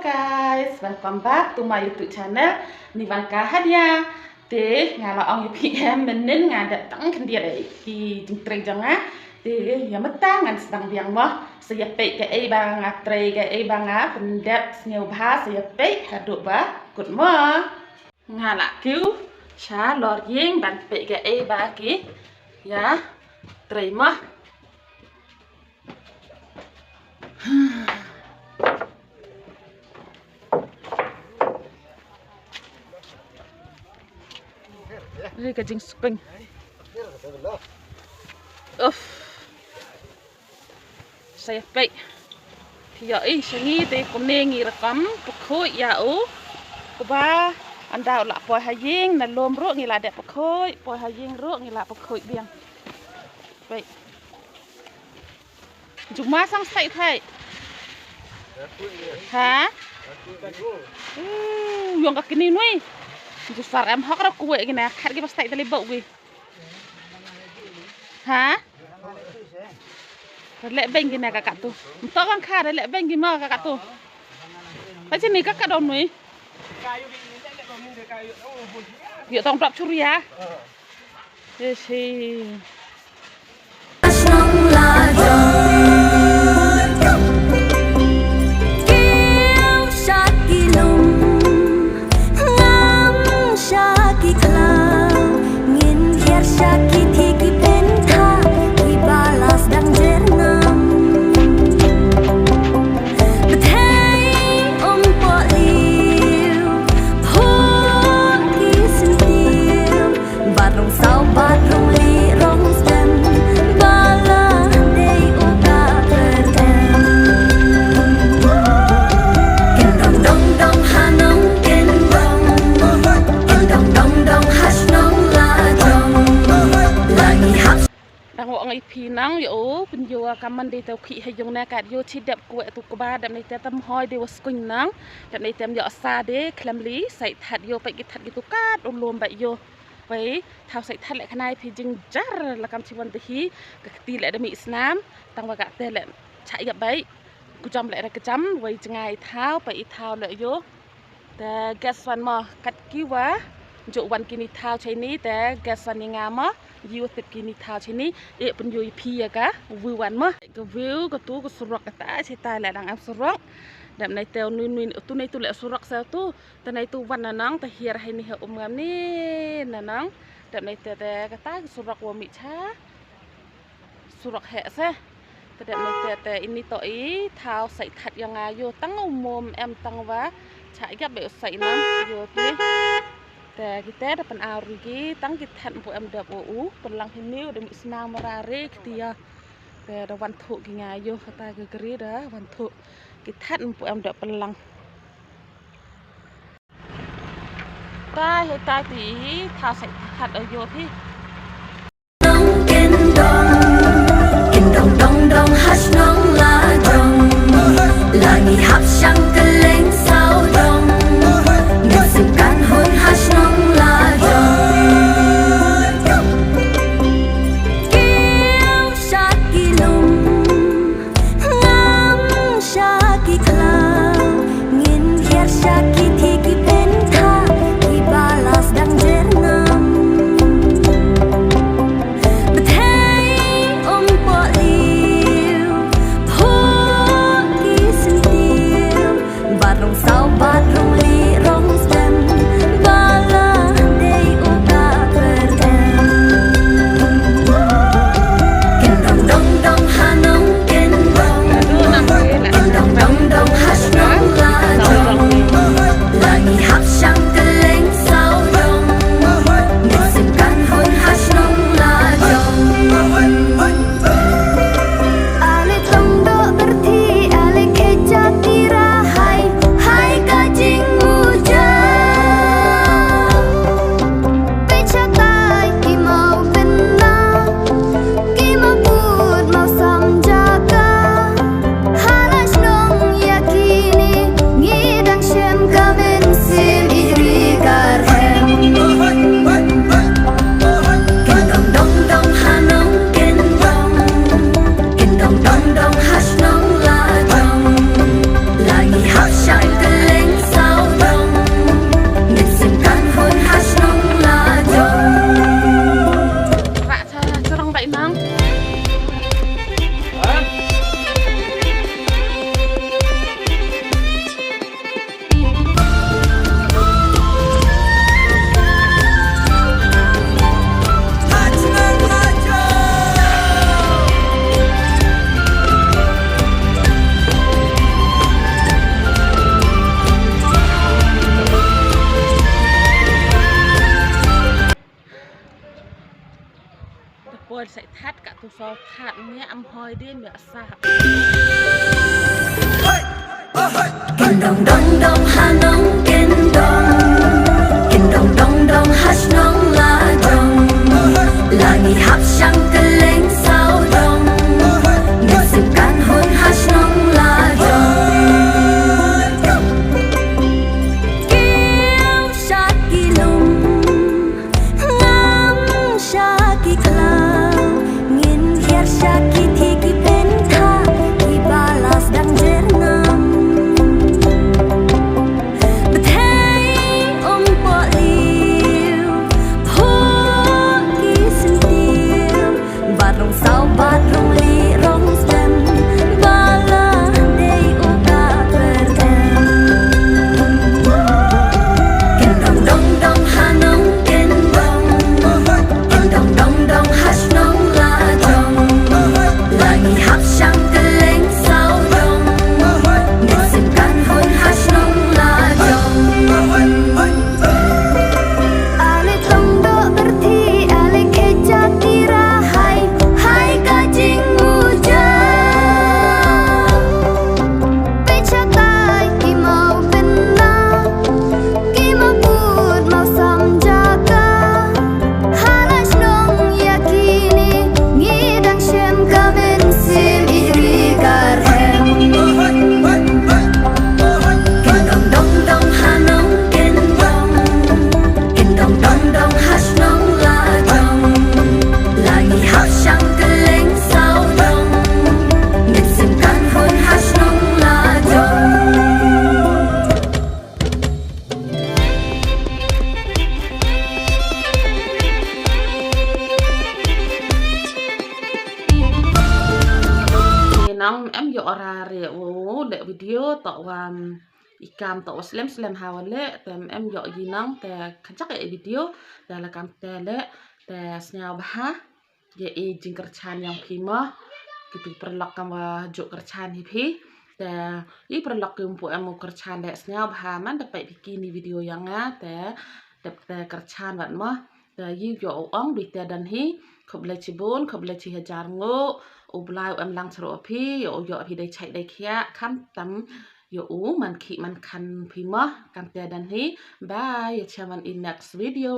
guys, welcome back to my YouTube channel Nivanka Hadia. Thì ngài là ông PM mình nên ngài đã tặng kinh địa đấy thì chúng tôi chẳng á thì giờ mất ta ngài đang biang mà sẽ bị cái bang ngài tray cái bang ngài phần đẹp nhiều ba sẽ bị hạt độ ba cột mơ ngài là cứu xá lọt giếng bạn bị cái ba kí giá tray mà đây cái chính spring saya baik thì giờ ý sẽ nghĩ thì cũng nên nghĩ là cắm bậc khối ya ú của ba anh đào là bồi hà giang là lôm ruộng nghĩ là đẹp bậc khối bồi hà giang ruộng nghĩ là bậc khối biếng vậy chúng má sang say thay hả dùng cái này nuôi chúng ta em học ra quậy cái này khát cái bắp tay tali bậu gì hả lệ bên cái này cả tu to con khát đấy lệ bên cái mơ cả tu cái trên này các cái đòn nuôi việc tông trap churi ya thìพี่น้องอยู่เป็นโยกำมันดีเตาขี้ให้ยงในการโยชิดเด็บกวยตุกบาดับในเตตำหอยเดวสกุลนังดับในเตมโยซาเดคลมลีใส่ถัดโยไปกิถัดกิตุกาดรวมใบโยไปเท้าใส่ถัดแหละขนายพี่จิงจ้าละกำชิวันตีฮีกตีแหละดมีสนามตั้งว่ากะเตแหละใช้กับใบกูจำแหละกะจำไว้จะไงเท้าไปอีเท้าเลยโยแต่แกสวันมอกัดกิ้วะจุวันกินเท้าใช้นี้แต่แกสวันยังงามะยูติดกินเท้าใช้นี้เป็นยูพีอะกะวิวันมะก็วิวก็ตู้ก็สุรกตาใช้ตายแหละดังอับสุรกดับในเตลนุนตู้ในตู้แหละสุรกเซลตู้แต่ในตู้วันนังแต่เฮียให้นี่เหอมงามนี่นังดับในแต่กตาสุรกวมิชาสุรกแห่ซะแต่ดับในแต่อินนี่ต่ออีเท้าใส่ถัดยังไงโยตั้งอุโมงแอมตั้งว่าใช้กับแบบใส่น้ำโยพี่แต่กิเตอเป็นอาริกีตั้งกิทันพวกเอ็มเดบโอ้เป็นลังหิมิวเดมิสนามมาราเรกเตียแต่วันถุกิงายโยคตากรีดะวันถุกิทันพวกเอ็มเดบเป็นลังตาให้ตาตีท้าใส่ขัดเอาโยพี่น้องกินดองดองดองฮัชน้องลาดองลางีฮับช่างกันเล้งเศร้าดองเงินสิกันหุ่นฮัชน้องลาดองเกี่ยวชากิลุมงามชากิคลาวเงินเฮียชากิที่กิเป็นท่าที่บาลาสดังเจนาม tu so thắt nhé âm hoi đi mẹ sa Ken dong dong dong ha nong ken dong dong hash nong la dong langi hap sang keleng sao dong ngesip kan hon hash nong la dong kiêu shaki lum ngam shaki klau ngin hiar shaki thiki penta ki balas dang jernam sao bát rong li rong stem bala dei uga pertem ken dong dong ha nong ken dong hash nong la dong lagi hap sang keleng sao dong ngesim kan hon hash nong la dong ale tong do berti ale keja tira nang em yo ra re o le video to ikam to slam hawale tem em yo ginang te khajak e video dala kam te le te snya bah ye e jingker chan yang phima gitu perlak kam jo kerchan hi phi te I perlak kum pu em kerchan le snya bah man dapat bikini video yang te kerchan wat ma te yi yo ong di te dan hi khop le chibun khop le chi hajar ngo ublai em lang chro phi yo phi dai chai dai khia kham tam yo man khi man khan phi ma kam te dan hi bye chaman in next video